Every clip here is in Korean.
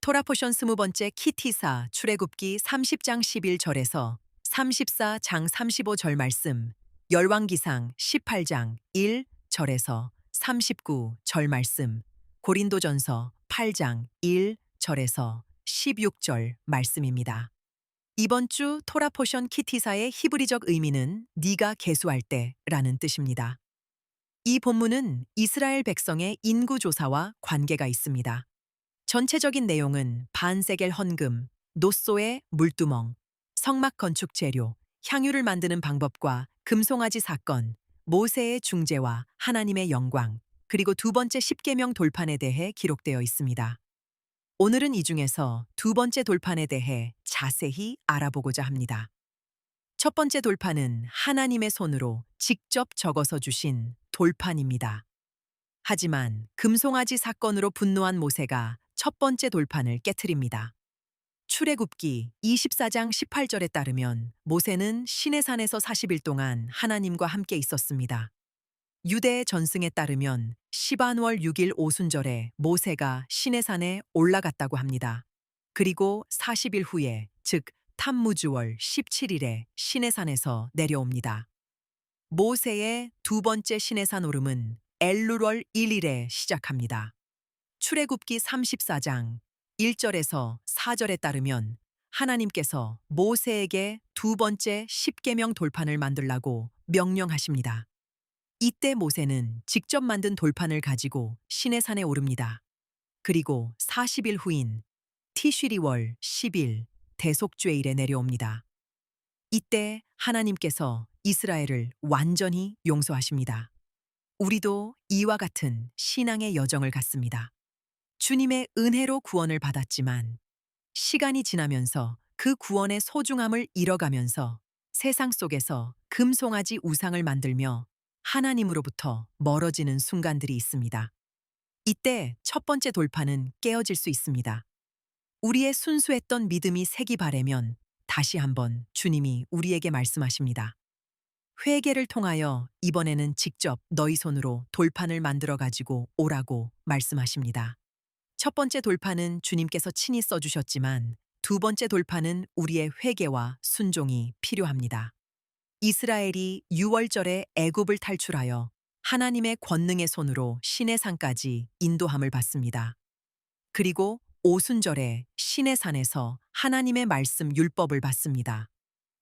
토라포션 20번째 키티사 출애굽기 30장 11절에서 34장 35절 말씀, 열왕기상 18장 1절에서 39절 말씀, 고린도전서 8장 1절에서 16절 말씀입니다. 이번 주 토라포션 키티사의 히브리적 의미는 네가 계수할 때라는 뜻입니다. 이 본문은 이스라엘 백성의 인구 조사와 관계가 있습니다. 전체적인 내용은 반세겔 헌금, 노소의 물두멍, 성막 건축 재료, 향유를 만드는 방법과 금송아지 사건, 모세의 중재와 하나님의 영광, 그리고 두 번째 십계명 돌판에 대해 기록되어 있습니다. 오늘은 이 중에서 두 번째 돌판에 대해 자세히 알아보고자 합니다. 첫 번째 돌판은 하나님의 손으로 직접 적어서 주신 돌판입니다. 하지만 금송아지 사건으로 분노한 모세가 첫 번째 돌판을 깨트립니다. 출애굽기 24장 18절에 따르면 모세는 시내산에서 40일 동안 하나님과 함께 있었습니다. 유대의 전승에 따르면 시반월 6일 오순절에 모세가 시내산에 올라갔다고 합니다. 그리고 40일 후에, 즉 탐무주월 17일에 시내산에서 내려옵니다. 모세의 두 번째 시내산 오름은 엘루월 1일에 시작합니다. 출애굽기 34장 1절에서 4절에 따르면 하나님께서 모세에게 두 번째 십계명 돌판을 만들라고 명령하십니다. 이때 모세는 직접 만든 돌판을 가지고 시내산에 오릅니다. 그리고 40일 후인 티쉬리월 10일 대속죄일에 내려옵니다. 이때 하나님께서 이스라엘을 완전히 용서하십니다. 우리도 이와 같은 신앙의 여정을 갖습니다. 주님의 은혜로 구원을 받았지만 시간이 지나면서 그 구원의 소중함을 잃어가면서 세상 속에서 금송아지 우상을 만들며 하나님으로부터 멀어지는 순간들이 있습니다. 이때 첫 번째 돌파는 깨어질 수 있습니다. 우리의 순수했던 믿음이 색이 바래면 다시 한번 주님이 우리에게 말씀하십니다. 회개를 통하여 이번에는 직접 너희 손으로 돌판을 만들어 가지고 오라고 말씀하십니다. 첫 번째 돌판은 주님께서 친히 써주셨지만 두 번째 돌판은 우리의 회개와 순종이 필요합니다. 이스라엘이 유월절에 애굽을 탈출하여 하나님의 권능의 손으로 시내산까지 인도함을 받습니다. 그리고 오순절에 시내산에서 하나님의 말씀 율법을 받습니다.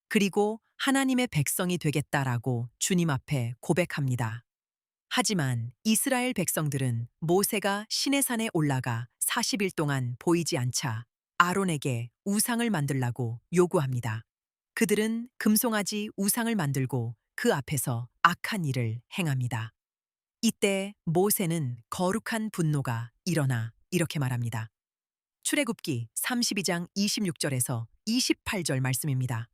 그리고 하나님의 백성이 되겠다라고 주님 앞에 고백합니다. 하지만 이스라엘 백성들은 모세가 시내산에 올라가 40일 동안 보이지 않자 아론에게 우상을 만들라고 요구합니다. 그들은 금송아지 우상을 만들고 그 앞에서 악한 일을 행합니다. 이때 모세는 거룩한 분노가 일어나 이렇게 말합니다. 출애굽기 32장 26절에서 28절 말씀입니다.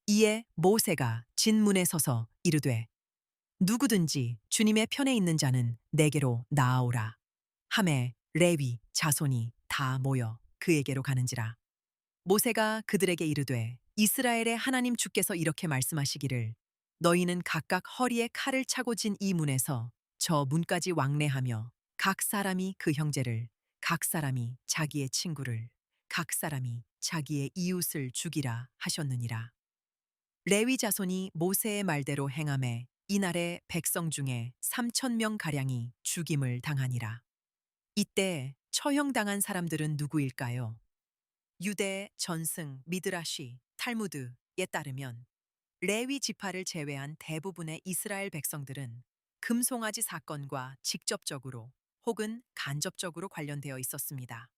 이에 모세가 진문에 서서 이르되 누구든지 주님의 편에 있는 자는 내게로 나아오라. 하매 레위 자손이 다 모여 그에게로 가는지라. 모세가 그들에게 이르되 이스라엘의 하나님 주께서 이렇게 말씀하시기를 너희는 각각 허리에 칼을 차고 진 이 문에서 저 문까지 왕래하며 각 사람이 그 형제를, 각 사람이 자기의 친구를, 각 사람이 자기의 이웃을 죽이라 하셨느니라. 레위 자손이 모세의 말대로 행하매 이날에 백성 중에 3,000명 가량이 죽임을 당하니라. 이때 처형당한 사람들은 누구일까요? 유대 전승 미드라시 탈무드에 따르면 레위 지파를 제외한 대부분의 이스라엘 백성들은 금송아지 사건과 직접적으로 혹은 간접적으로 관련되어 있었습니다.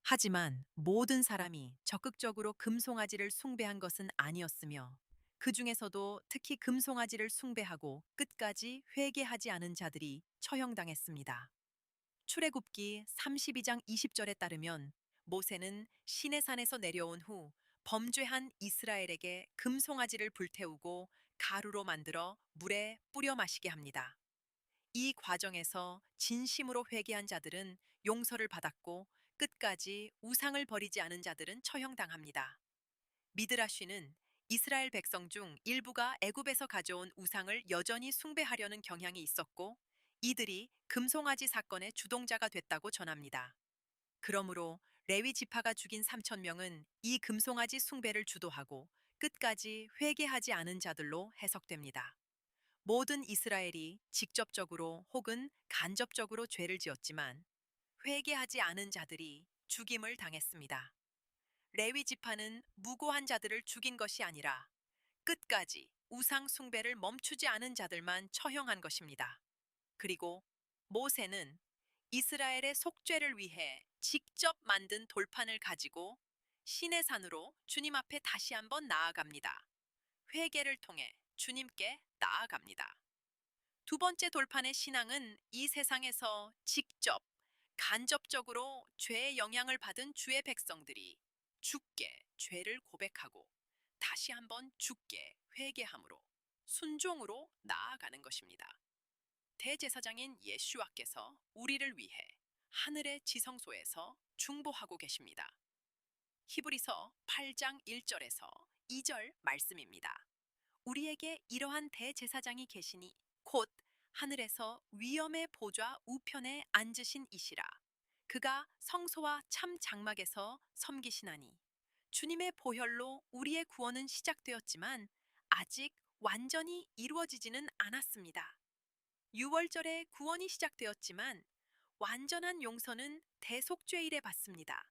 하지만 모든 사람이 적극적으로 금송아지를 숭배한 것은 아니었으며 그 중에서도 특히 금송아지를 숭배하고 끝까지 회개하지 않은 자들이 처형당했습니다. 출애굽기 32장 20절에 따르면 모세는 시내산에서 내려온 후 범죄한 이스라엘에게 금송아지를 불태우고 가루로 만들어 물에 뿌려 마시게 합니다. 이 과정에서 진심으로 회개한 자들은 용서를 받았고 끝까지 우상을 버리지 않은 자들은 처형당합니다. 미드라쉬는 이스라엘 백성 중 일부가 애굽에서 가져온 우상을 여전히 숭배하려는 경향이 있었고 이들이 금송아지 사건의 주동자가 됐다고 전합니다. 그러므로 레위 지파가 죽인 3천 명은 이 금송아지 숭배를 주도하고 끝까지 회개하지 않은 자들로 해석됩니다. 모든 이스라엘이 직접적으로 혹은 간접적으로 죄를 지었지만 회개하지 않은 자들이 죽임을 당했습니다. 레위 지파는 무고한 자들을 죽인 것이 아니라 끝까지 우상 숭배를 멈추지 않은 자들만 처형한 것입니다. 그리고 모세는 이스라엘의 속죄를 위해 직접 만든 돌판을 가지고 시내산으로 주님 앞에 다시 한번 나아갑니다. 회개를 통해 주님께 나아갑니다. 두 번째 돌판의 신앙은 이 세상에서 직접 간접적으로 죄의 영향을 받은 주의 백성들이 주께 죄를 고백하고 다시 한번 주께 회개함으로 순종으로 나아가는 것입니다. 대제사장인 예수와께서 우리를 위해 하늘의 지성소에서 중보하고 계십니다. 히브리서 8장 1절에서 2절 말씀입니다. 우리에게 이러한 대제사장이 계시니 곧 하늘에서 위엄의 보좌 우편에 앉으신 이시라. 그가 성소와 참 장막에서 섬기시나니 주님의 보혈로 우리의 구원은 시작되었지만 아직 완전히 이루어지지는 않았습니다. 6월절에 구원이 시작되었지만 완전한 용서는 대속죄일에 받습니다.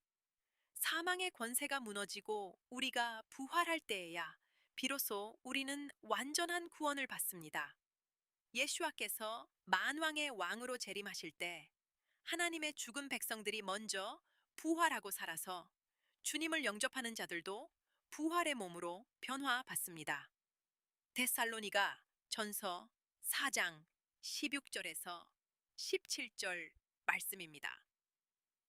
사망의 권세가 무너지고 우리가 부활할 때에야 비로소 우리는 완전한 구원을 받습니다. 예수와께서 만왕의 왕으로 재림하실 때 하나님의 죽은 백성들이 먼저 부활하고 살아서 주님을 영접하는 자들도 부활의 몸으로 변화받습니다. 데살로니가 전서 4장 16절에서 17절 말씀입니다.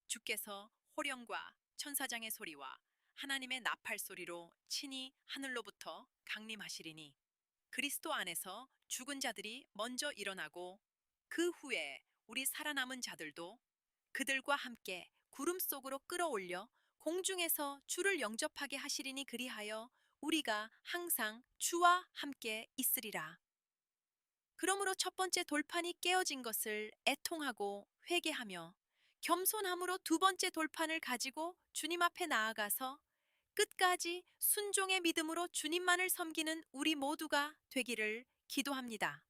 주께서 호령과 천사장의 소리와 하나님의 나팔 소리로 친히 하늘로부터 강림하시리니 그리스도 안에서 죽은 자들이 먼저 일어나고 그 후에 우리 살아남은 자들도 그들과 함께 구름 속으로 끌어올려 공중에서 주를 영접하게 하시리니 그리하여 우리가 항상 주와 함께 있으리라. 그러므로 첫 번째 돌판이 깨어진 것을 애통하고 회개하며 겸손함으로 두 번째 돌판을 가지고 주님 앞에 나아가서 끝까지 순종의 믿음으로 주님만을 섬기는 우리 모두가 되기를 기도합니다.